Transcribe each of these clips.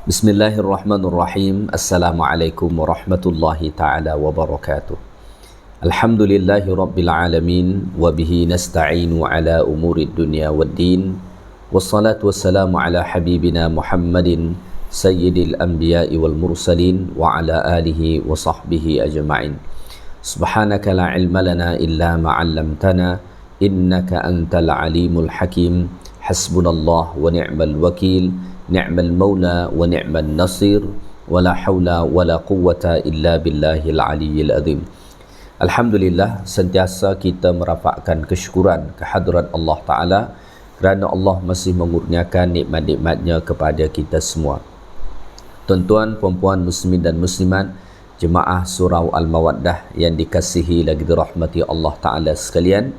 Bismillahirrahmanirrahim. Assalamualaikum warahmatullahi ta'ala wabarakatuh. Alhamdulillahi rabbil alamin. Wabihi nasta'inu ala umuri dunya waddin. Wassalatu wassalamu ala habibina Muhammadin Sayyidil anbiya'i wal mursalin. Wa ala alihi wa sahbihi ajma'in. Subhanaka la ilma lana illa ma'allamtana. Innaka antal alimul hakim. Hasbunallah wa ni'mal wakil. Ni'mal maula wa ni'mal nasir. Wa la hawla wa la quwwata illa billahil aliyyil azim. Alhamdulillah, sentiasa kita merapatkan kesyukuran kehadrat Allah Ta'ala kerana Allah masih mengurniakan nikmat-nikmatnya kepada kita semua. Tuan-tuan, puan-puan, muslimin dan muslimat, jemaah surau Al-Mawaddah yang dikasihi lagi dirahmati Allah Ta'ala sekalian,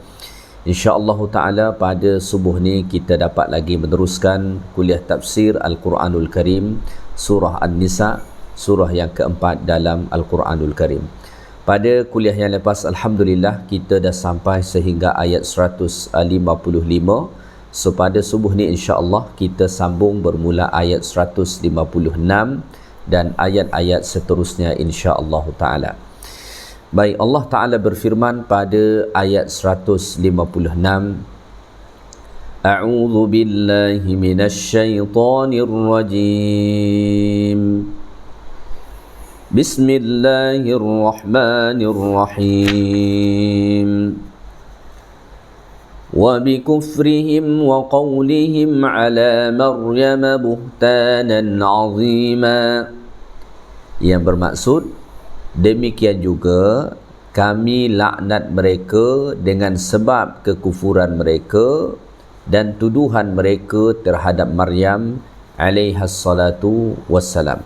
InsyaAllah Ta'ala pada subuh ni kita dapat lagi meneruskan kuliah tafsir Al-Quranul Karim, surah An-Nisa, surah yang keempat dalam Al-Quranul Karim. Pada kuliah yang lepas, Alhamdulillah, kita dah sampai sehingga ayat 155. So pada subuh ni insyaAllah kita sambung bermula ayat 156 dan ayat-ayat seterusnya insyaAllah Ta'ala. Baik, Allah Ta'ala berfirman pada ayat 156, A'udzu billahi minasyaitonir rajim. Bismillahirrahmanirrahim. Wa bikufrihim wa qawlihim ala Maryam buhtanan 'azima. Yang bermaksud, demikian juga kami laknat mereka dengan sebab kekufuran mereka dan tuduhan mereka terhadap Maryam alaihas salatu wassalam.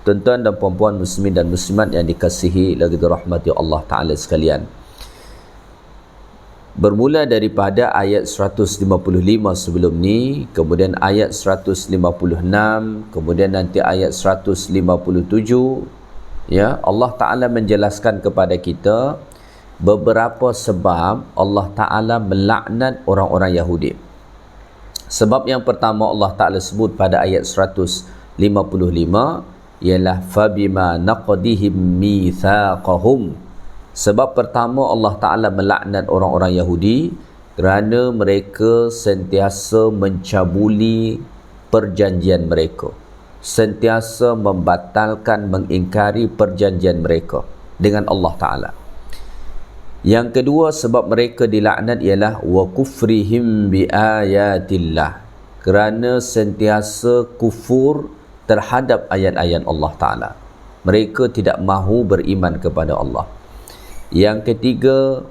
Tuan-tuan dan puan-puan muslimin dan muslimat yang dikasihi lagi dirahmati Allah Ta'ala sekalian, bermula daripada ayat 155 sebelum ni, kemudian ayat 156, kemudian nanti ayat 157, ya, Allah Ta'ala menjelaskan kepada kita beberapa sebab Allah Ta'ala melaknat orang-orang Yahudi. Sebab yang pertama Allah Ta'ala sebut pada ayat 155 ialah fabima naqdihim mitsaqahum. Sebab pertama Allah Ta'ala melaknat orang-orang Yahudi kerana mereka sentiasa mencabuli perjanjian mereka, sentiasa membatalkan, mengingkari perjanjian mereka dengan Allah Ta'ala. Yang kedua sebab mereka dilaknat ialah wa kufrihim bi ayatillah, kerana sentiasa kufur terhadap ayat-ayat Allah Ta'ala. Mereka tidak mahu beriman kepada Allah. Yang ketiga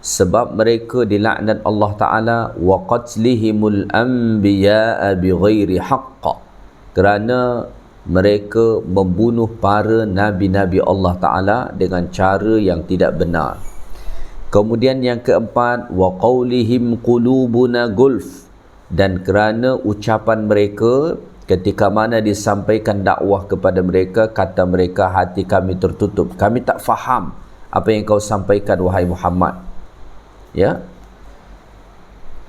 sebab mereka dilaknat Allah Ta'ala wa qatlihimul anbiya'a bighairi haqq, kerana mereka membunuh para nabi-nabi Allah Ta'ala dengan cara yang tidak benar. Kemudian yang keempat, wa qawlihim qulubuna gulf, dan kerana ucapan mereka ketika mana disampaikan dakwah kepada mereka, kata mereka hati kami tertutup, kami tak faham apa yang kau sampaikan wahai Muhammad. Ya.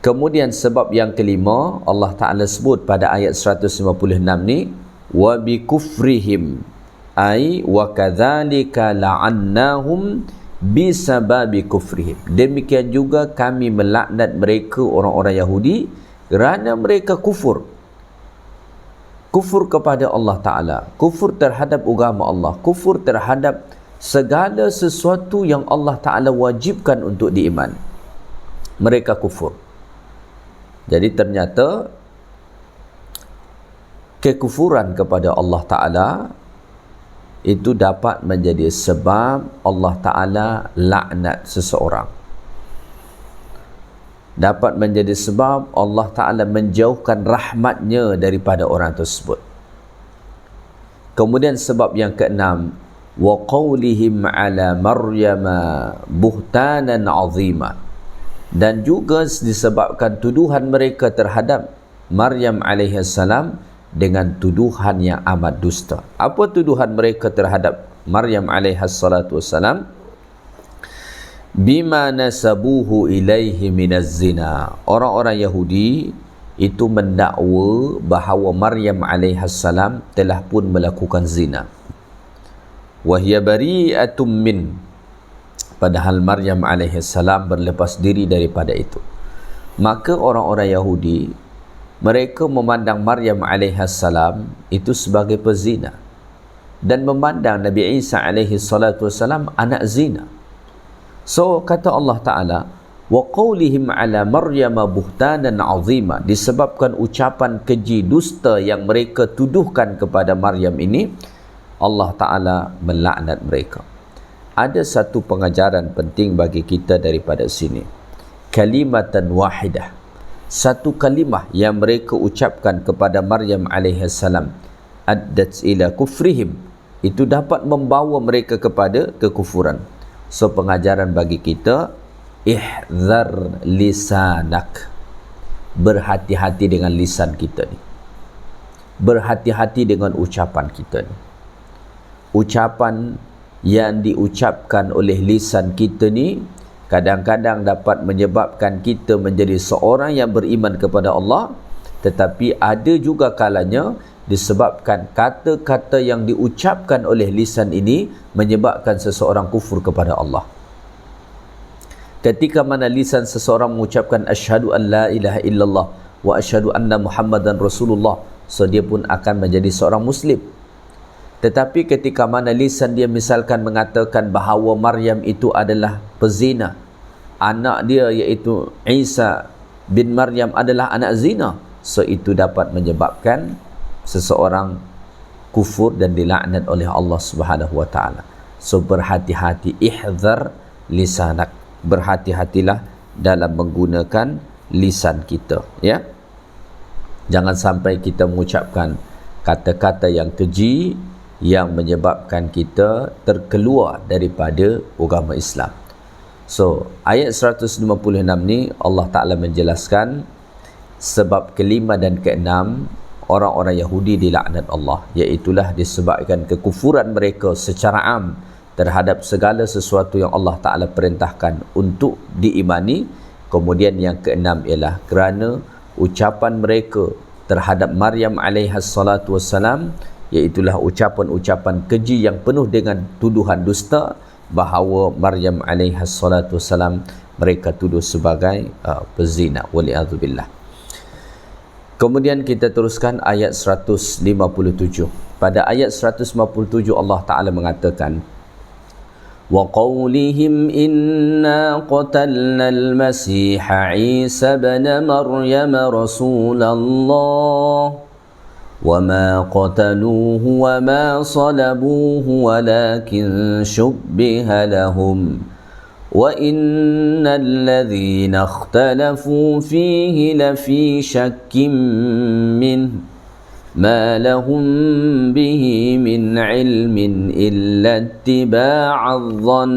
Kemudian sebab yang kelima Allah Ta'ala sebut pada ayat 156 ni, wa bi kufrihim ay wa kadzalika la'annahum bisababi kufrihim. Demikian juga kami melaknat mereka orang-orang Yahudi kerana mereka kufur kepada Allah Ta'ala, kufur terhadap agama Allah, kufur terhadap segala sesuatu yang Allah Ta'ala wajibkan untuk diiman. Mereka kufur. Jadi ternyata kekufuran kepada Allah Ta'ala itu dapat menjadi sebab Allah Ta'ala laknat seseorang, dapat menjadi sebab Allah Ta'ala menjauhkan rahmatnya daripada orang tersebut. Kemudian sebab yang keenam, wa qawlihim ala Maryama buhtanan 'azima, dan juga disebabkan tuduhan mereka terhadap Maryam alaihissalam dengan tuduhan yang amat dusta. Apa tuduhan mereka terhadap Maryam alaihissalatu wassalam? Bima nasabuhu ilaihi minaz zina. Orang-orang Yahudi itu mendakwa bahawa Maryam alaihissalam telah pun melakukan zina. Wa hiya bari'atum min, padahal Maryam alaihissalam berlepas diri daripada itu. Maka orang-orang Yahudi, mereka memandang Maryam alaihissalam itu sebagai pezina dan memandang Nabi Isa alaihi salatu wasalam anak zina. So kata Allah Ta'ala, wa qawlihim ala Maryam buhtanan azima, disebabkan ucapan keji dusta yang mereka tuduhkan kepada Maryam ini, Allah Ta'ala melaknat mereka. Ada satu pengajaran penting bagi kita daripada sini. Kalimatan wahidah, satu kalimah yang mereka ucapkan kepada Maryam alaihissalam, addat ila kufrihim, itu dapat membawa mereka kepada kekufuran. So pengajaran bagi kita, ihzar lisanak, berhati-hati dengan lisan kita ni, berhati-hati dengan ucapan kita ni. Ucapan yang diucapkan oleh lisan kita ni kadang-kadang dapat menyebabkan kita menjadi seorang yang beriman kepada Allah, tetapi ada juga kalanya disebabkan kata-kata yang diucapkan oleh lisan ini menyebabkan seseorang kufur kepada Allah. Ketika mana lisan seseorang mengucapkan asyhadu an la ilaha illallah wa asyhadu anna muhammadan rasulullah, so dia pun akan menjadi seorang muslim. Tetapi ketika mana lisan dia misalkan mengatakan bahawa Maryam itu adalah pezina, anak dia iaitu Isa bin Maryam adalah anak zina, so itu dapat menyebabkan seseorang kufur dan dilaknat oleh Allah Subhanahu wa taala. So berhati-hati, ihzar lisanak, berhati-hatilah dalam menggunakan lisan kita, ya. Jangan sampai kita mengucapkan kata-kata yang keji yang menyebabkan kita terkeluar daripada agama Islam. So ayat 156 ni Allah Ta'ala menjelaskan sebab kelima dan keenam orang-orang Yahudi dilaknat Allah, iaitulah disebabkan kekufuran mereka secara am terhadap segala sesuatu yang Allah Ta'ala perintahkan untuk diimani. Kemudian yang keenam ialah kerana ucapan mereka terhadap Maryam alaihas salatu wassalam, iaitulah ucapan-ucapan keji yang penuh dengan tuduhan dusta, bahawa Maryam alaihas salatu wassalam mereka tuduh sebagai pezina, wali'adzubillah. Kemudian kita teruskan ayat 157. Pada ayat 157 Allah Ta'ala mengatakan, wa qawlihim inna qatalna al-masiha Isa ibn Maryam Rasulallah wa ma qataluhu wa ma salabuhu walakin shubbiha lahum wa innal ladzina ikhtalafu fihi lafi syakkim min ma lahum bihi min ilmin illa ittiba'adh dhann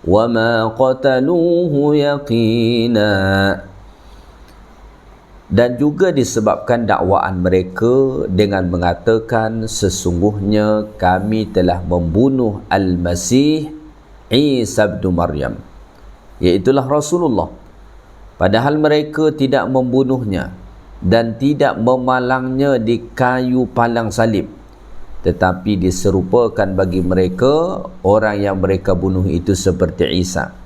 wa ma qataluhu yaqina. Dan juga disebabkan dakwaan mereka dengan mengatakan sesungguhnya kami telah membunuh Al-Masih Isa bin Maryam, iaitulah Rasulullah, padahal mereka tidak membunuhnya dan tidak memalangnya di kayu palang salib, tetapi diserupakan bagi mereka orang yang mereka bunuh itu seperti Isa.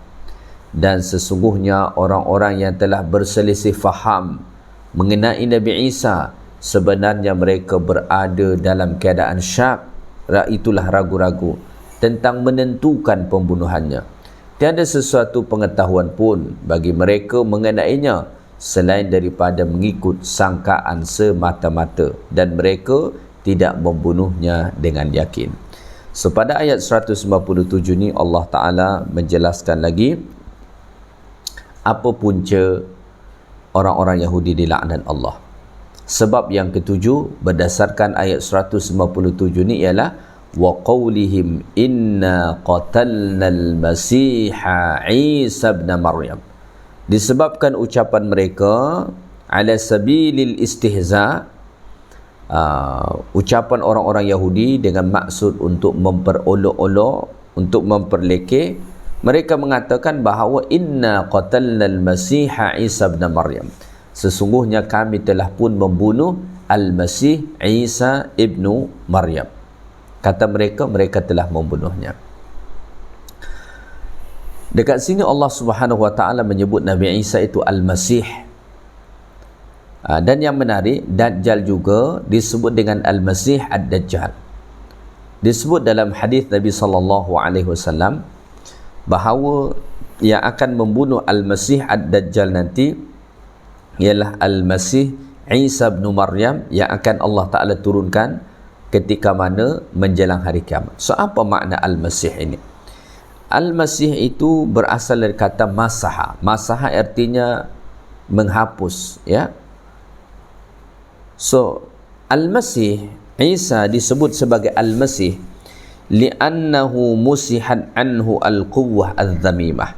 Dan sesungguhnya orang-orang yang telah berselisih faham mengenai Nabi Isa, sebenarnya mereka berada dalam keadaan syak, itulah ragu-ragu tentang menentukan pembunuhannya. Tiada sesuatu pengetahuan pun bagi mereka mengenainya selain daripada mengikut sangkaan semata-mata, dan mereka tidak membunuhnya dengan yakin. So pada ayat 157 ni Allah Ta'ala menjelaskan lagi apa punca orang-orang Yahudi dilaknat Allah. Sebab yang ketujuh berdasarkan ayat 157 ni ialah wa qawlihim inna qatalna al-masiha Isa ibn Maryam, disebabkan ucapan mereka ala sabilil istihza, ucapan orang-orang Yahudi dengan maksud untuk memperolok-olok, untuk memperlekeh. Mereka mengatakan bahawa inna qatalna al-masiha Isa ibn Maryam, sesungguhnya kami telah pun membunuh Al-Masih Isa ibnu Maryam. Kata mereka, mereka telah membunuhnya. Dekat sini Allah Subhanahu wa taala menyebut Nabi Isa itu Al-Masih. Dan yang menarik, Dajjal juga disebut dengan Al-Masih Ad-Dajjal. Disebut dalam hadis Nabi sallallahu alaihi wasallam bahawa yang akan membunuh Al-Masih Ad-Dajjal nanti ialah Al-Masih Isa bin Maryam yang akan Allah Ta'ala turunkan ketika mana menjelang hari kiamat. So apa makna Al-Masih ini? Al-Masih itu berasal dari kata masaha. Masaha artinya menghapus, ya. So Al-Masih Isa disebut sebagai Al-Masih li'annahu musihat anhu al-quwwah al-dhamimah,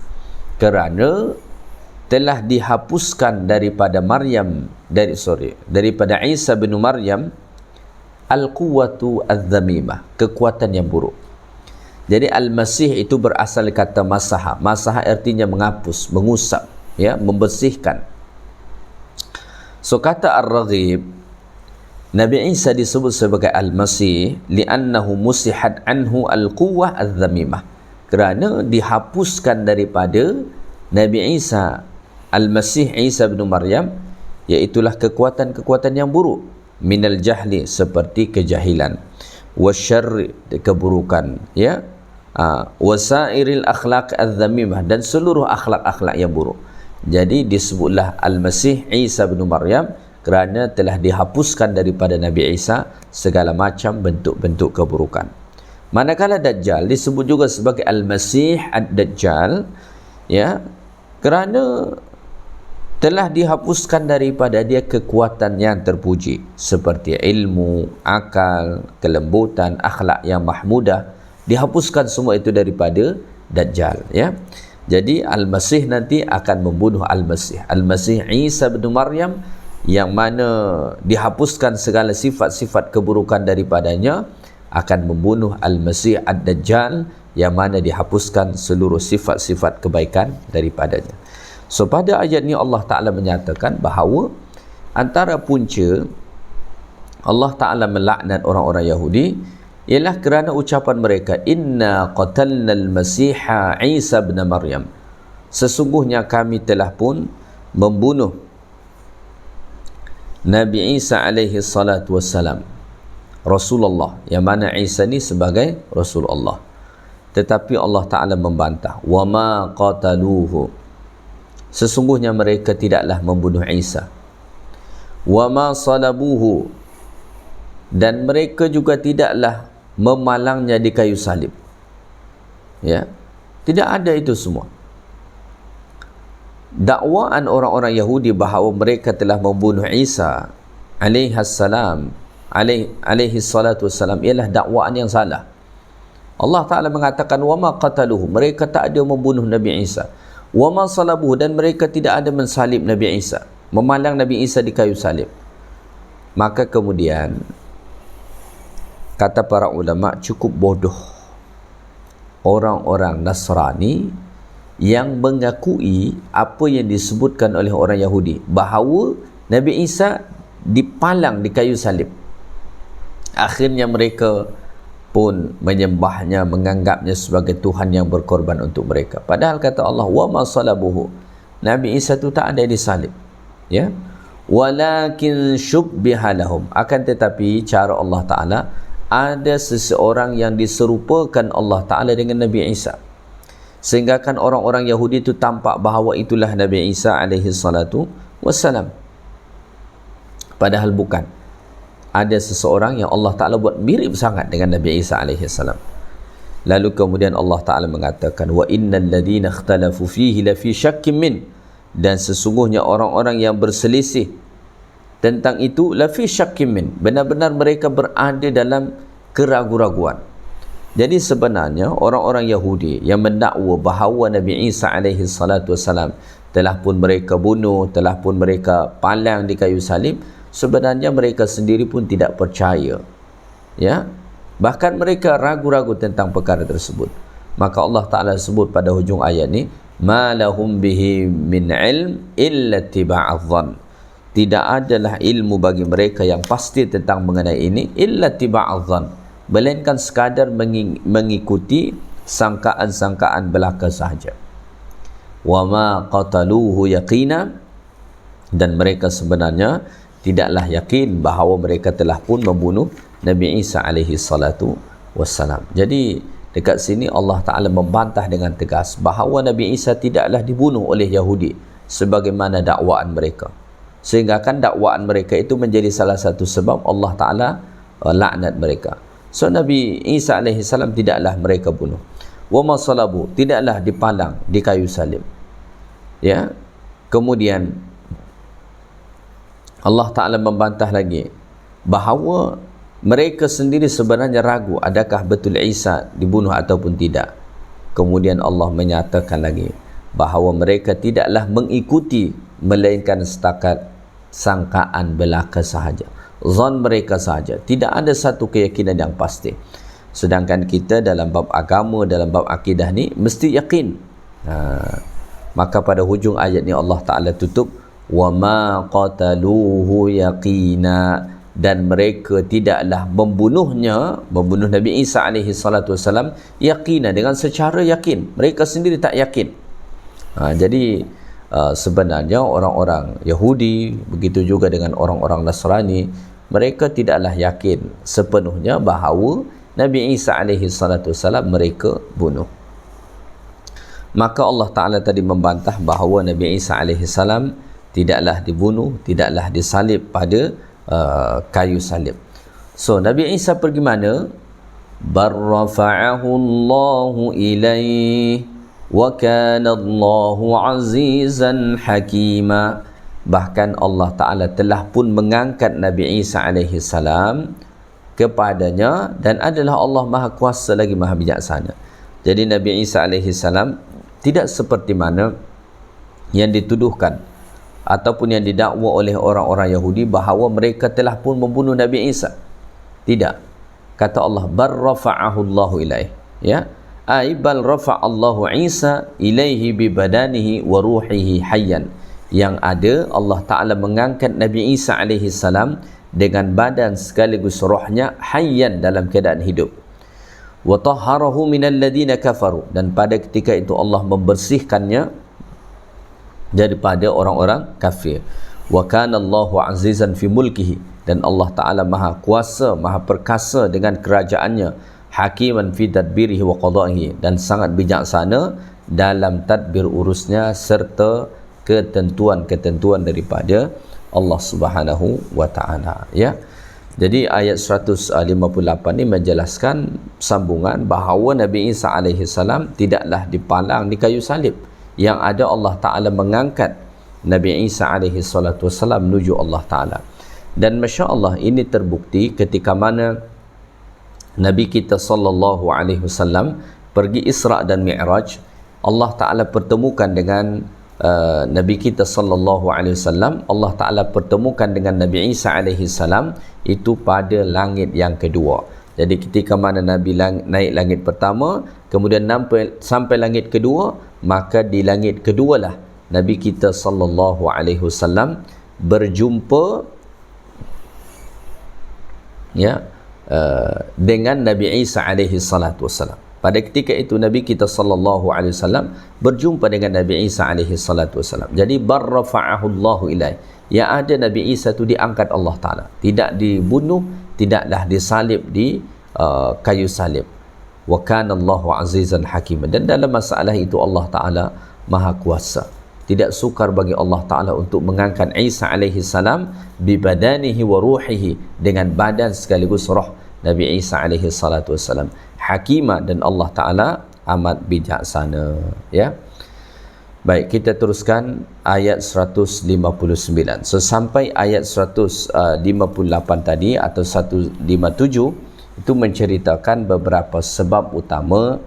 kerana telah dihapuskan daripada daripada Isa bin Maryam al-quwwatu al-dhamimah, kekuatan yang buruk. Jadi Al-Masih itu berasal kata masaha. Masaha artinya menghapus, mengusap, ya, membersihkan. So kata Ar-Raghib, Nabi Isa disebut sebagai Al-Masih li'annahu musihat anhu al-quwwah al-dhamimah, kerana dihapuskan daripada Nabi Isa Al-Masih Isa bin Maryam, iaitulah kekuatan-kekuatan yang buruk, minal jahli, seperti kejahilan, wasyarri, keburukan, ya, wasairil akhlaq al-dhamimah, dan seluruh akhlak-akhlak yang buruk. Jadi disebutlah Al-Masih Isa bin Maryam kerana telah dihapuskan daripada Nabi Isa segala macam bentuk-bentuk keburukan. Manakala Dajjal disebut juga sebagai Al-Masih Ad-Dajjal, ya, kerana telah dihapuskan daripada dia kekuatan yang terpuji seperti ilmu, akal, kelembutan, akhlak yang mahmudah. Dihapuskan semua itu daripada Dajjal, ya. Jadi Al-Masih nanti akan membunuh Al-Masih Isa bin Maryam, yang mana dihapuskan segala sifat-sifat keburukan daripadanya, akan membunuh Al-Masih Ad-Dajjal, yang mana dihapuskan seluruh sifat-sifat kebaikan daripadanya. So pada ayat ni Allah Ta'ala menyatakan bahawa antara punca Allah Ta'ala melaknat orang-orang Yahudi ialah kerana ucapan mereka, inna qatalna al-Masiha Isa bin Maryam, sesungguhnya kami telah pun membunuh Nabi Isa alaihi salatu wassalam, Rasulullah, yang mana Isa ni sebagai Rasulullah. Tetapi Allah Ta'ala membantah, wa ma qataluhu, sesungguhnya mereka tidaklah membunuh Isa, wa ma salabuhu, dan mereka juga tidaklah memalangnya di kayu salib, ya. Tidak ada itu semua. Dakwaan orang-orang Yahudi bahawa mereka telah membunuh Isa alaihi salatu wassalam ialah dakwaan yang salah. Allah Ta'ala mengatakan wa ma qataluhu, mereka tak ada membunuh Nabi Isa, wa ma salabuhu, dan mereka tidak ada mensalib Nabi Isa, memalang Nabi Isa di kayu salib. Maka kemudian kata para ulama, cukup bodoh orang-orang Nasrani yang mengakui apa yang disebutkan oleh orang Yahudi bahawa Nabi Isa dipalang di kayu salib. Akhirnya mereka pun menyembahnya, menganggapnya sebagai Tuhan yang berkorban untuk mereka. Padahal kata Allah, wa ma salabuhu, Nabi Isa itu tak ada disalib, ya. Walakin syubbiha lahum, akan tetapi cara Allah Ta'ala, ada seseorang yang diserupakan Allah Ta'ala dengan Nabi Isa, sehingga kan orang-orang Yahudi itu tampak bahawa itulah Nabi Isa alaihi salatu wassalam, padahal bukan. Ada seseorang yang Allah Ta'ala buat mirip sangat dengan Nabi Isa alaihi salam. Lalu kemudian Allah Ta'ala mengatakan, wa innal ladhina ikhtalafu fihi lafi syakkim min, dan sesungguhnya orang-orang yang berselisih tentang itu lafi syakkim min, benar-benar mereka berada dalam keraguan-raguan. Jadi sebenarnya orang-orang Yahudi yang mendakwa bahawa Nabi Isa alaihi salatu wassalam telah pun mereka bunuh, telah pun mereka palang di kayu salib, sebenarnya mereka sendiri pun tidak percaya, ya. Bahkan mereka ragu-ragu tentang perkara tersebut. Maka Allah Ta'ala sebut pada hujung ayat ni, ma lahum bihi min ilm illa ittiba'adh-dhann, tidak adalah ilmu bagi mereka yang pasti tentang mengenai ini illa tiba'adh dhann, melainkan sekadar mengikuti sangkaan-sangkaan belaka sahaja. Wa ma qataluhu yaqina, dan mereka sebenarnya tidaklah yakin bahawa mereka telah pun membunuh Nabi Isa alaihi salatu wassalam. Jadi dekat sini Allah Ta'ala membantah dengan tegas bahawa Nabi Isa tidaklah dibunuh oleh Yahudi sebagaimana dakwaan mereka, sehingga kan dakwaan mereka itu menjadi salah satu sebab Allah Ta'ala laknat mereka. So Nabi Isa alaihi salam tidaklah mereka bunuh. Wa ma salabu, tidaklah dipalang di kayu salib. Ya. Kemudian Allah Ta'ala membantah lagi bahawa mereka sendiri sebenarnya ragu adakah betul Isa dibunuh ataupun tidak. Kemudian Allah menyatakan lagi bahawa mereka tidaklah mengikuti melainkan setakat sangkaan belaka sahaja, zon mereka sahaja, tidak ada satu keyakinan yang pasti. Sedangkan kita dalam bab agama, dalam bab akidah ni mesti yakin. Maka pada hujung ayat ni Allah Ta'ala tutup wa ma qataluhu yaqina, dan mereka tidaklah membunuh Nabi Isa alaihi salatu wasalam yaqina, dengan secara yakin. Mereka sendiri tak yakin. Jadi sebenarnya orang-orang Yahudi, begitu juga dengan orang-orang Nasrani, mereka tidaklah yakin sepenuhnya bahawa Nabi Isa alaihi salatu wasalam mereka bunuh. Maka Allah Ta'ala tadi membantah bahawa Nabi Isa alaihi salam tidaklah dibunuh, tidaklah disalib pada kayu salib. So Nabi Isa pergi mana? Barrafa'ahu Allahu ilaihi wa kana Allahu azizan hakima. Bahkan Allah Ta'ala telah pun mengangkat Nabi Isa alaihi salam kepadanya, dan adalah Allah Maha Kuasa lagi Maha Bijaksana. Jadi Nabi Isa alaihi salam tidak seperti mana yang dituduhkan ataupun yang didakwa oleh orang-orang Yahudi bahawa mereka telah pun membunuh Nabi Isa. Tidak. Kata Allah, bar rafa'ahu Allahu ilaihi, ya, ai bal rafa'allahu Isa ilaihi bi badanihi wa ruhihi hayyan. Yang ada Allah Ta'ala mengangkat Nabi Isa alaihi salam dengan badan sekaligus rohnya hayyan, dalam keadaan hidup. Wa tahharahu minal ladina kafaru, dan pada ketika itu Allah membersihkannya daripada orang-orang kafir. Wa kana Allahu azizan fi mulkihi, dan Allah Ta'ala Maha Kuasa, Maha Perkasa dengan kerajaannya. Hakiman fi tadbirihi wa qada'ihi, dan sangat bijaksana dalam tadbir urusnya serta ketentuan-ketentuan daripada Allah Subhanahu wa Ta'ala. Ya. Jadi ayat 158 ini menjelaskan sambungan bahawa Nabi Isa alaihi salam tidaklah dipalang di kayu salib. Yang ada Allah Ta'ala mengangkat Nabi Isa alaihi salatu wassalam menuju Allah Ta'ala. Dan Masya Allah, ini terbukti ketika mana Nabi kita sallallahu alaihi wasallam pergi Isra' dan Mi'raj. Allah Ta'ala pertemukan dengan Nabi kita sallallahu alaihi wasallam. Allah Ta'ala pertemukan dengan Nabi Isa alaihi salam itu pada langit yang kedua. Jadi ketika mana Nabi naik langit pertama, kemudian sampai langit kedua, maka di langit kedualah Nabi kita sallallahu alaihi wasallam berjumpa dengan Nabi Isa alaihi salatu wasallam. Pada ketika itu Nabi kita sallallahu alaihi wasallam berjumpa dengan Nabi Isa alaihi salatu wasallam. Jadi barrafa'ahu Allahu ilaihi, yang ada Nabi Isa itu diangkat Allah Ta'ala, tidak dibunuh, tidaklah disalib di kayu salib. Wa kana Allahu azizan hakim, dan dalam masalah itu Allah Ta'ala Maha Kuasa. Tidak sukar bagi Allah Ta'ala untuk mengangkat Isa alaihi salam bi badanihi wa ruhihi, dengan badan sekaligus roh Nabi Isa alaihi salatu wassalam. Hakimah, dan Allah Ta'ala amat bijaksana. Ya. Baik, kita teruskan ayat 159. Sesampai ayat 158 tadi atau 157 itu menceritakan beberapa sebab utama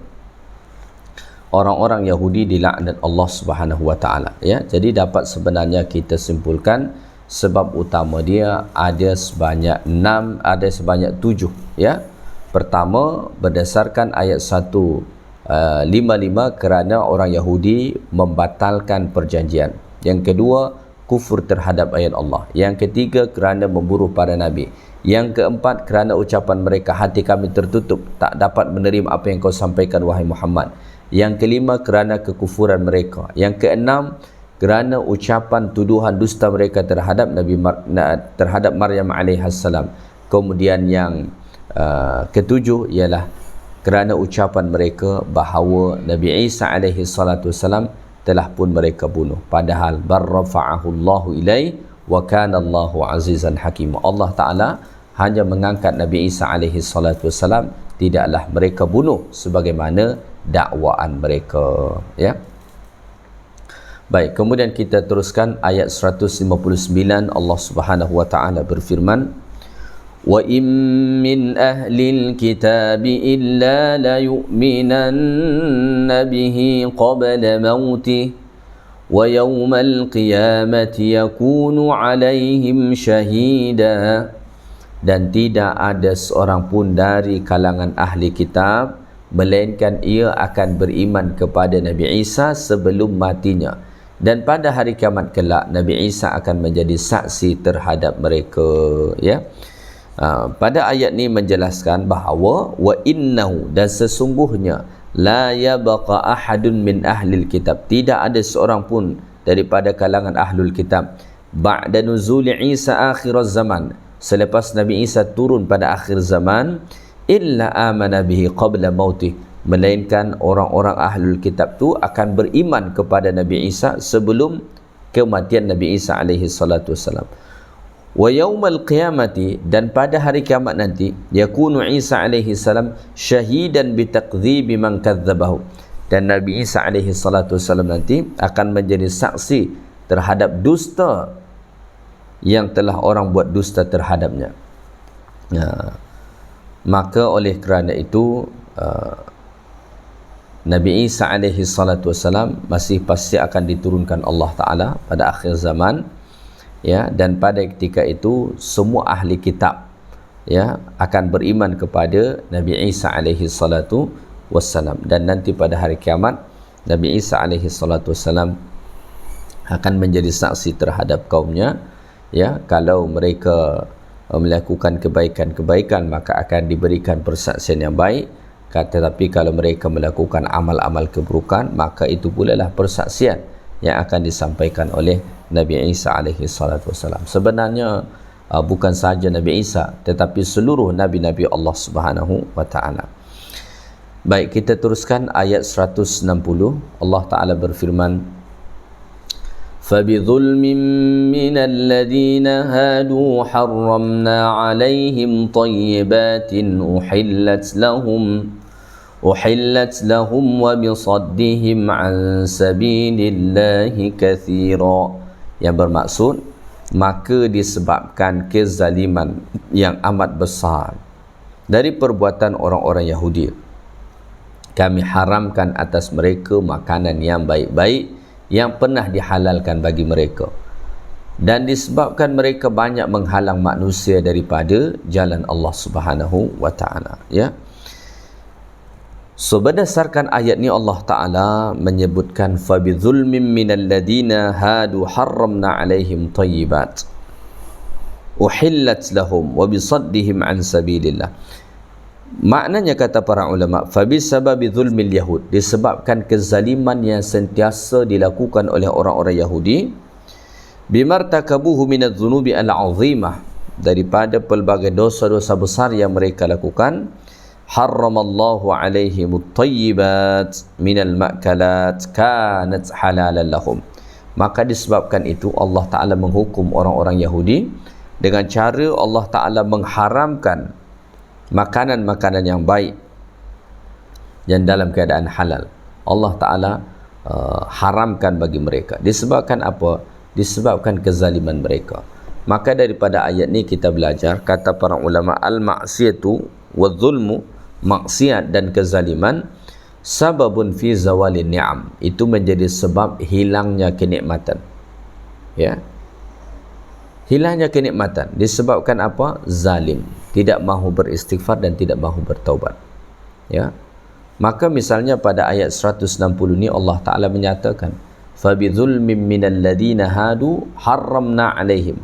orang-orang Yahudi dilaknat Allah Subhanahu wa Ta'ala. Ya. Jadi dapat sebenarnya kita simpulkan sebab utama dia ada sebanyak 6, ada sebanyak 7. Ya. Pertama, berdasarkan ayat 155, kerana orang Yahudi membatalkan perjanjian. Yang kedua, kufur terhadap ayat Allah. Yang ketiga, kerana memburuh para nabi. Yang keempat, kerana ucapan mereka, hati kami tertutup, tak dapat menerima apa yang kau sampaikan wahai Muhammad. Yang kelima, kerana kekufuran mereka. Yang keenam, kerana ucapan tuduhan dusta mereka terhadap terhadap Maryam alaihissalam. Kemudian yang ketujuh ialah kerana ucapan mereka bahawa Nabi Isa alaihi salatu wasalam telah pun mereka bunuh, padahal barrafa'ahu Allahu ilaihi wa kana Allahu azizan hakim. Allah Taala hanya mengangkat Nabi Isa alaihi salatu wasalam, tidaklah mereka bunuh sebagaimana dakwaan mereka, ya. Baik, kemudian kita teruskan ayat 159. Allah Subhanahu wa taala berfirman, وَإِن مِّنْ أَهْلِ الْكِتَابِ إِلَّا لَيُؤْمِنَنَّ بِهِ قَبْلَ مَوْتِهِ وَيَوْمَ الْقِيَامَةِ يَكُونُ عَلَيْهِمْ شَهِيدًا. Dan tidak ada seorang pun dari kalangan ahli kitab melainkan ia akan beriman kepada Nabi Isa sebelum matinya, dan pada hari kiamat kelak Nabi Isa akan menjadi saksi terhadap mereka, ya. Pada ayat ni menjelaskan bahawa wa innahu, dan sesungguhnya, la yabqa ahadun min ahlil kitab, tidak ada seorang pun daripada kalangan ahlul kitab, ba'da nuzuli Isa akhiraz zaman, selepas Nabi Isa turun pada akhir zaman, illa amana bihi qabla mautih, melainkan orang-orang ahlul kitab tu akan beriman kepada Nabi Isa sebelum kematian Nabi Isa alaihi salatu wassalam. Wa yaumal qiyamati, dan pada hari kiamat nanti, yakunu Isa alaihi salam syahidan bi takdzibi man kadzabahu, dan Nabi Isa alaihi salatu wasallam nanti akan menjadi saksi terhadap dusta yang telah orang buat dusta terhadapnya. Maka oleh kerana itu Nabi Isa alaihi salatu wasallam masih pasti akan diturunkan Allah Ta'ala pada akhir zaman, ya, dan pada ketika itu semua ahli kitab, ya, akan beriman kepada Nabi Isa alaihi salatu wassalam. Dan nanti pada hari kiamat Nabi Isa alaihi salatu wassalam akan menjadi saksi terhadap kaumnya, ya. Kalau mereka melakukan kebaikan-kebaikan maka akan diberikan persaksian yang baik, tetapi kalau mereka melakukan amal-amal keburukan maka itu pula lah persaksian yang akan disampaikan oleh Nabi Isa alaihi salatu wasalam. Sebenarnya bukan sahaja Nabi Isa, tetapi seluruh nabi-nabi Allah Subhanahu wa taala. Baik, kita teruskan ayat 160. Allah Taala berfirman, فَبِظُلْمٍ مِّنَ الَّذِينَ هَادُوا حَرَّمْنَا عَلَيْهِمْ طَيِّبَاتٍ أُحِلَّتْ لَهُمْ وَبِصَدِّهِمْ عَنْ سَبِيلِ اللَّهِ كَثِيرًا. Yang bermaksud, maka disebabkan kezaliman yang amat besar dari perbuatan orang-orang Yahudi, kami haramkan atas mereka makanan yang baik-baik yang pernah dihalalkan bagi mereka, dan disebabkan mereka banyak menghalang manusia daripada jalan Allah Subhanahu wa taala, ya. So berdasarkan ayat ni Allah Taala menyebutkan fabizulmin minal ladina hadu harramna alaihim tayyibat uhillat lahum wa bisaddihim an sabilillah. Maknanya, kata para ulama, fabisababi zulmil yahud, disebabkan kezaliman yang sentiasa dilakukan oleh orang-orang Yahudi, bimartakabuhu minadz dzunubi al-'azimah, daripada pelbagai dosa-dosa besar yang mereka lakukan, harramallahu alaihimut tayyibat minal ma'kalat kanat halalan lahum. Maka disebabkan itu Allah Ta'ala menghukum orang-orang Yahudi dengan cara Allah Ta'ala mengharamkan makanan-makanan yang baik yang dalam keadaan halal. Allah Ta'ala haramkan bagi mereka. Disebabkan apa? Disebabkan kezaliman mereka. Maka daripada ayat ni kita belajar, kata para ulama, al-ma'siyatu wa-zulmu, maksiat dan kezaliman, sababun fi zawalin ni'am, itu menjadi sebab hilangnya kenikmatan, ya. Hilangnya kenikmatan disebabkan apa? Zalim, tidak mahu beristighfar dan tidak mahu bertaubat, ya. Maka misalnya pada ayat 160 ni Allah Ta'ala menyatakan fabidhulmin minal ladina hadu harramna alaihim,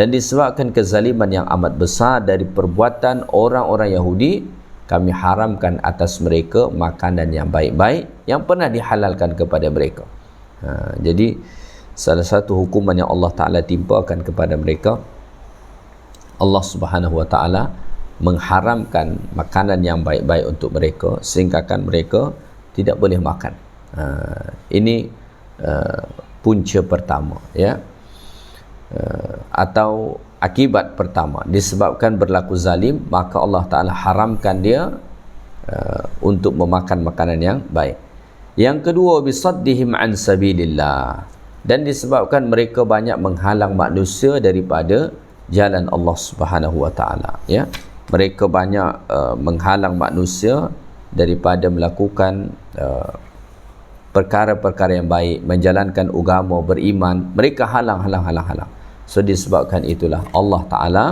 dan disebabkan kezaliman yang amat besar dari perbuatan orang-orang Yahudi, kami haramkan atas mereka makanan yang baik-baik yang pernah dihalalkan kepada mereka. Jadi salah satu hukuman yang Allah Ta'ala timpakan kepada mereka, Allah Subhanahu Wa Ta'ala mengharamkan makanan yang baik-baik untuk mereka, sehinggakan mereka tidak boleh makan. Ini punca pertama, ya, atau akibat pertama. Disebabkan berlaku zalim, maka Allah Ta'ala haramkan dia untuk memakan makanan yang baik. Yang kedua, bisaddihim an sabilillah, dan disebabkan mereka banyak menghalang manusia daripada jalan Allah Subhanahu Wa Ta'ala, ya. Mereka banyak menghalang manusia daripada melakukan perkara-perkara yang baik, menjalankan agama, beriman. Mereka halang. So disebabkan itulah Allah Ta'ala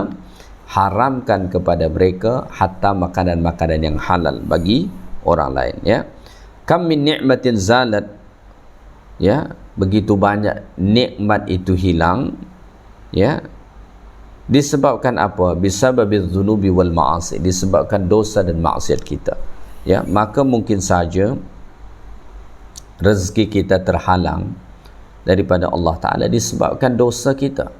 haramkan kepada mereka hatta makanan-makanan yang halal bagi orang lain, ya. Kam min ni'matin zalat, ya, begitu banyak nikmat itu hilang, ya, disebabkan apa? Bisababiz dzunubi wal ma'asi, disebabkan dosa dan maksiat kita, ya. Maka mungkin saja rezeki kita terhalang daripada Allah Ta'ala disebabkan dosa kita,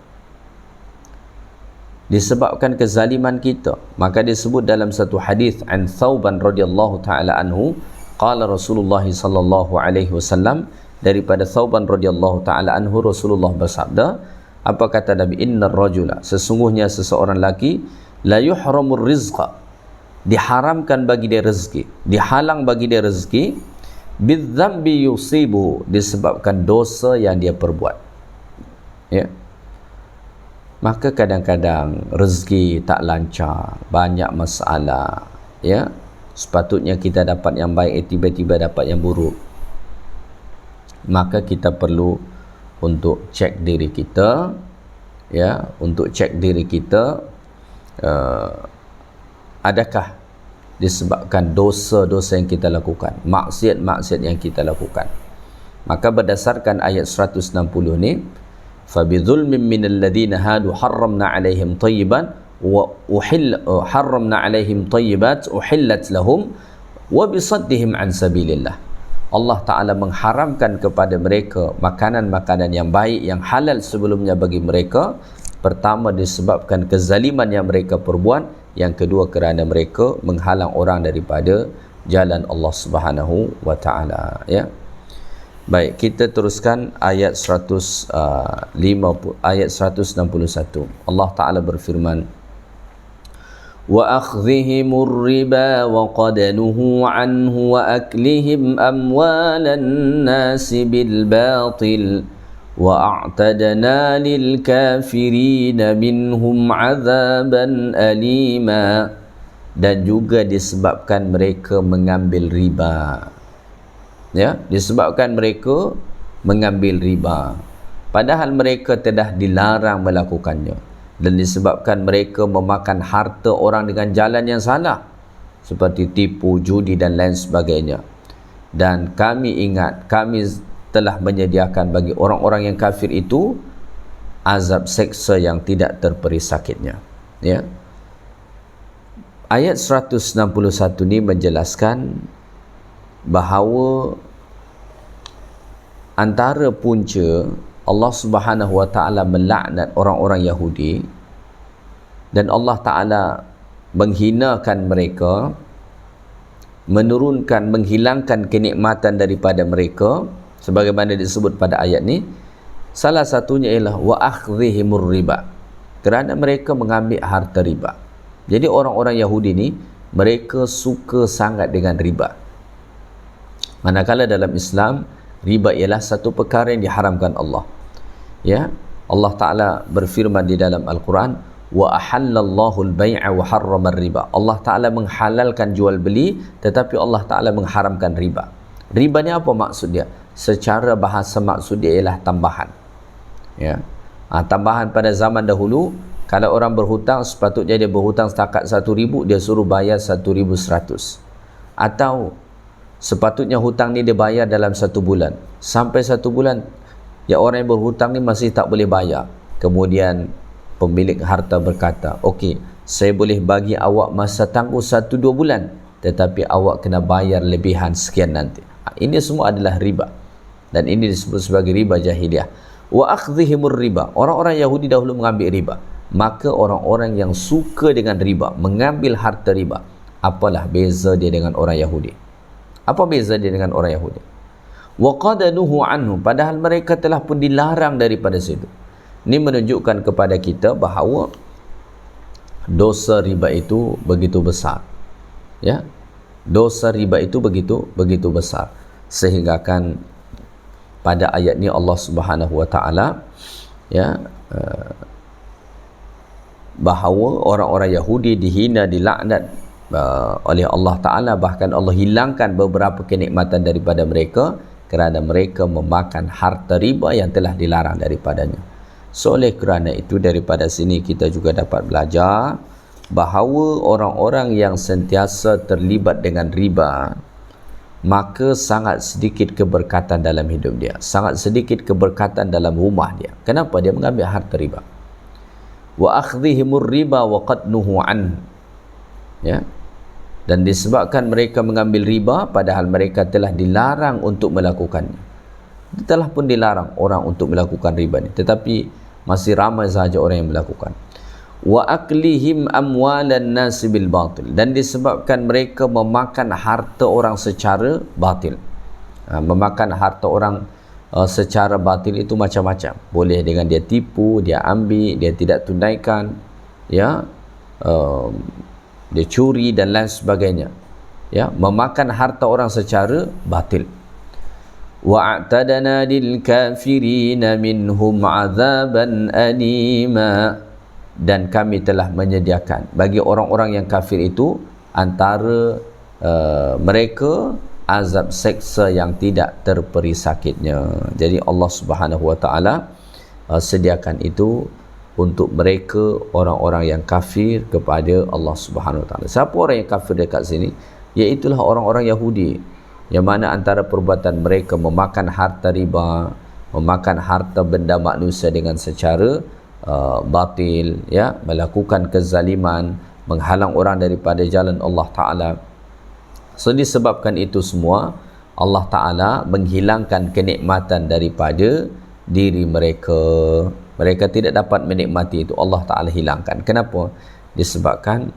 disebabkan kezaliman kita. Maka disebut dalam satu hadis an Thauban radhiyallahu ta'ala anhu, qala Rasulullah sallallahu alaihi wasallam, daripada Thauban radhiyallahu ta'ala anhu, Rasulullah bersabda, apa kata Nabi? Innar rajula, sesungguhnya seseorang lelaki, la yuhramur rizqa, diharamkan bagi dia rezeki, dihalang bagi dia rezeki, bidzambi yusibu, disebabkan dosa yang dia perbuat, ya. Maka kadang-kadang rezeki tak lancar, banyak masalah, ya. Sepatutnya kita dapat yang baik, tiba-tiba dapat yang buruk. Maka kita perlu untuk cek diri kita, ya, untuk cek diri kita, adakah disebabkan dosa-dosa yang kita lakukan, maksiat-maksiat yang kita lakukan. Maka berdasarkan ayat 160 ni, fabidhulmin minal ladina hadu harramna alaihim tayyiban wa harramna alaihim tayyibat uhillat lahum wa bisaddihim an sabilillah. Allah Ta'ala mengharamkan kepada mereka makanan-makanan yang baik, yang halal sebelumnya bagi mereka. Pertama, disebabkan kezaliman yang mereka perbuat. Yang kedua, kerana mereka menghalang orang daripada jalan Allah Subhanahu Wa Ta'ala, ya. Baik, kita teruskan ayat 161. Allah Ta'ala berfirman, wa akhdhihimur riba wa qad nuhu anhu wa aklihim amwalan nasi bil batil wa a'tadna lil kafirina minhum azaban alima, dan juga disebabkan mereka mengambil riba, ya, disebabkan mereka mengambil riba padahal mereka telah dilarang melakukannya, dan disebabkan mereka memakan harta orang dengan jalan yang salah seperti tipu, judi dan lain sebagainya. Dan kami ingat, kami telah menyediakan bagi orang-orang yang kafir itu azab seksa yang tidak terperi sakitnya, ya. Ayat 161 ini menjelaskan bahawa antara punca Allah Subhanahu Wa Ta'ala melaknat orang-orang Yahudi dan Allah Ta'ala menghinakan mereka, menghilangkan kenikmatan daripada mereka, sebagaimana disebut pada ayat ni, salah satunya ialah wa akhdhihimur riba, kerana mereka mengambil harta riba. Jadi orang-orang Yahudi ni mereka suka sangat dengan riba, manakala dalam Islam riba ialah satu perkara yang diharamkan Allah, ya. Allah Ta'ala berfirman di dalam Al-Quran, wa ahallallahu al-bay'a wa harrama riba, Allah Ta'ala menghalalkan jual beli, tetapi Allah Ta'ala mengharamkan riba. Riba ni apa maksud dia? Secara bahasa maksud dia ialah tambahan, ya. Tambahan pada zaman dahulu, kalau orang berhutang, sepatutnya dia berhutang setakat 1,000, dia suruh bayar 1,100. Atau Sepatutnya hutang ni dia bayar dalam 1 bulan. Sampai 1 bulan, ya orang yang berhutang ni masih tak boleh bayar. Kemudian pemilik harta berkata, okey, saya boleh bagi awak masa tangguh 1-2 bulan, tetapi awak kena bayar lebihan sekian nanti. Ini semua adalah riba. Dan ini disebut sebagai riba jahiliah. Wa akhdhihimur riba. Orang-orang Yahudi dahulu mengambil riba. Maka orang-orang yang suka dengan riba, mengambil harta riba, apalah beza dia dengan orang Yahudi? Apa beza dia dengan orang Yahudi? Wa qad nuhu anhu, padahal mereka telah pun dilarang daripada situ. Ini menunjukkan kepada kita bahawa dosa riba itu begitu besar. Ya. Dosa riba itu begitu besar, sehingga kan pada ayat ni Allah Subhanahu wa taala ya bahawa orang-orang Yahudi dihina, dilaknat oleh Allah Ta'ala, bahkan Allah hilangkan beberapa kenikmatan daripada mereka kerana mereka memakan harta riba yang telah dilarang daripadanya. So oleh kerana itu, daripada sini kita juga dapat belajar bahawa orang-orang yang sentiasa terlibat dengan riba, maka sangat sedikit keberkatan dalam hidup dia, sangat sedikit keberkatan dalam rumah dia. Kenapa? Dia mengambil harta riba. Wa akhdhihimur riba wa qad nuhu an, ya, dan disebabkan mereka mengambil riba padahal mereka telah dilarang untuk melakukannya. Telah pun dilarang orang untuk melakukan riba ni, tetapi masih ramai sahaja orang yang melakukan. Wa aklihim amwalan nas bil batil, dan disebabkan mereka memakan harta orang secara batil. Memakan harta orang secara batil itu macam-macam. Boleh dengan dia tipu, dia ambil, dia tidak tunaikan, ya, dia curi dan lain sebagainya. Ya, memakan harta orang secara batil. Wa a'tadna lil kafirin minhum 'adzaban alima, dan kami telah menyediakan bagi orang-orang yang kafir itu antara mereka azab seksa yang tidak terperi sakitnya. Jadi Allah Subhanahu wa taala sediakan itu untuk mereka orang-orang yang kafir kepada Allah Subhanahu wa taala. Siapa orang yang kafir dekat sini? Iaitulah orang-orang Yahudi, yang mana antara perbuatan mereka memakan harta riba, memakan harta benda manusia dengan secara batil, ya, melakukan kezaliman, menghalang orang daripada jalan Allah Ta'ala. So disebabkan itu semua, Allah Ta'ala menghilangkan kenikmatan daripada diri mereka. Mereka tidak dapat menikmati itu, Allah Ta'ala hilangkan. Kenapa? Disebabkan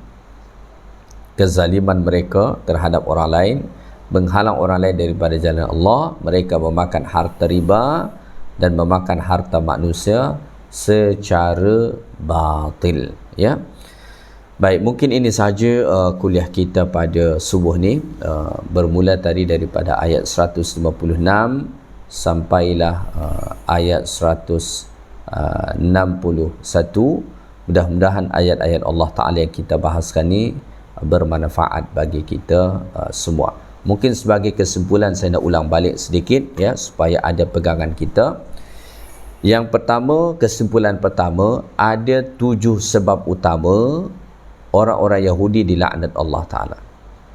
kezaliman mereka terhadap orang lain, menghalang orang lain daripada jalan Allah. Mereka memakan harta riba dan memakan harta manusia secara batil, ya. Baik, mungkin ini sahaja kuliah kita pada subuh ni, bermula tadi daripada ayat 156 sampailah ayat 161. Mudah-mudahan ayat-ayat Allah Ta'ala yang kita bahaskan ni bermanfaat bagi kita semua. Mungkin sebagai kesimpulan saya nak ulang balik sedikit, ya, supaya ada pegangan kita. Yang pertama, kesimpulan pertama, ada 7 sebab utama orang-orang Yahudi dilaknat Allah Ta'ala.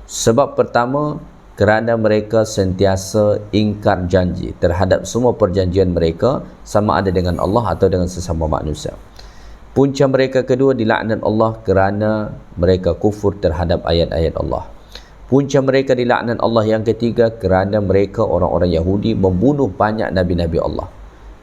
Sebab pertama, kerana mereka sentiasa ingkar janji terhadap semua perjanjian mereka, sama ada dengan Allah atau dengan sesama manusia. Punca mereka kedua dilaknat Allah kerana mereka kufur terhadap ayat-ayat Allah. Punca mereka dilaknat Allah yang ketiga kerana mereka orang-orang Yahudi membunuh banyak Nabi-Nabi Allah.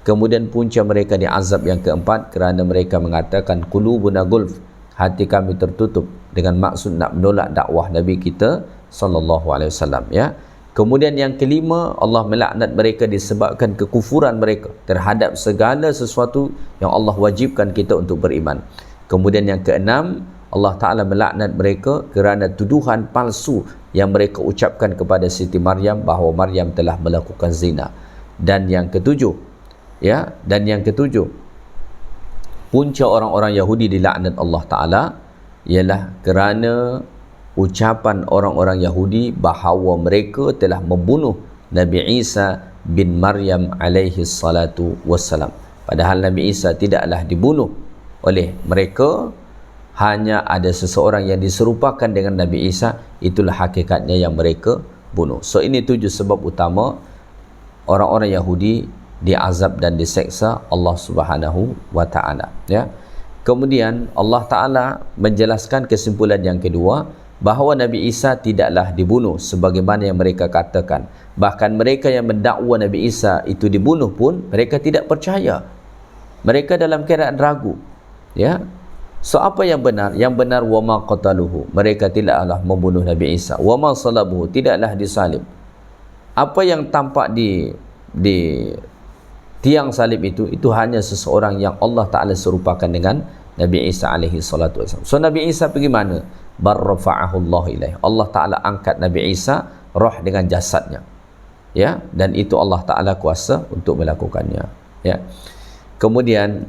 Kemudian punca mereka diazab yang keempat kerana mereka mengatakan qulubuna gulf, hati kami tertutup, dengan maksud nak menolak dakwah Nabi kita sallallahu alaihi wasallam, ya. Kemudian yang kelima, Allah melaknat mereka disebabkan kekufuran mereka terhadap segala sesuatu yang Allah wajibkan kita untuk beriman. Kemudian yang keenam, Allah Ta'ala melaknat mereka kerana tuduhan palsu yang mereka ucapkan kepada Siti Maryam bahawa Maryam telah melakukan zina. Dan yang ketujuh, ya, punca orang-orang Yahudi dilaknat Allah Ta'ala ialah kerana ucapan orang-orang Yahudi bahawa mereka telah membunuh Nabi Isa bin Maryam alaihi salatu wassalam. Padahal Nabi Isa tidaklah dibunuh oleh mereka, hanya ada seseorang yang diserupakan dengan Nabi Isa. Itulah hakikatnya yang mereka bunuh. So ini 7 sebab utama orang-orang Yahudi diazab dan diseksa Allah Subhanahu wa taala, ya. Kemudian Allah taala menjelaskan kesimpulan yang kedua, bahawa Nabi Isa tidaklah dibunuh sebagaimana yang mereka katakan. Bahkan mereka yang mendakwa Nabi Isa itu dibunuh pun mereka tidak percaya. Mereka dalam keadaan ragu, ya. So apa yang benar? Yang benar, wama qataluhu, mereka tidaklah membunuh Nabi Isa. Wama salabuhu, tidaklah disalib. Apa yang tampak di tiang salib itu hanya seseorang yang Allah Ta'ala serupakan dengan Nabi Isa alaihi salatu wasallam. So Nabi Isa pergi mana? Barrafa'ahu Allah ilaih, Allah Ta'ala angkat Nabi Isa roh dengan jasadnya, ya, dan itu Allah Ta'ala kuasa untuk melakukannya, ya. Kemudian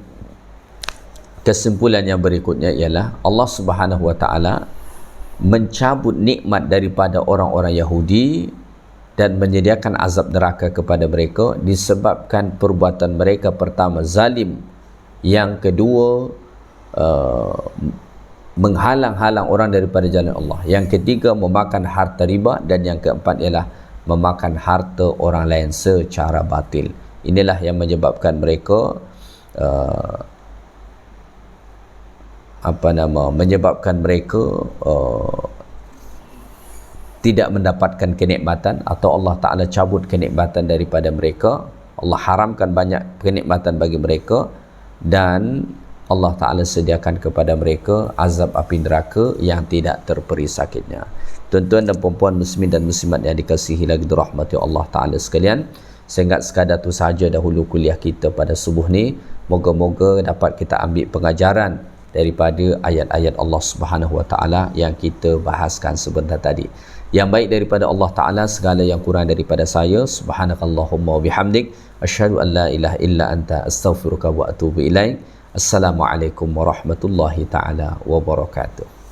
kesimpulan yang berikutnya ialah Allah Subhanahu wa taala mencabut nikmat daripada orang-orang Yahudi dan menyediakan azab neraka kepada mereka disebabkan perbuatan mereka, pertama zalim, yang kedua menghalang-halang orang daripada jalan Allah, yang ketiga memakan harta riba, dan yang keempat ialah memakan harta orang lain secara batil. Inilah yang menyebabkan mereka menyebabkan mereka tidak mendapatkan kenikmatan, atau Allah Ta'ala cabut kenikmatan daripada mereka. Allah haramkan banyak kenikmatan bagi mereka, dan Allah Ta'ala sediakan kepada mereka azab api neraka yang tidak terperi sakitnya. Tuan-tuan dan puan-puan muslimin dan muslimat yang dikasihi lagi dirahmati Allah Ta'ala sekalian, sehingga sekadar itu sahaja dahulu kuliah kita pada subuh ni. Moga-moga dapat kita ambil pengajaran daripada ayat-ayat Allah Subhanahu wa taala yang kita bahaskan sebentar tadi. Yang baik daripada Allah Ta'ala, segala yang kurang daripada saya. Subhanakallahumma wa bihamdik, asyhadu an la ilaha illa anta, astaghfiruka wa atubu ilaik. Assalamualaikum warahmatullahi ta'ala wabarakatuh.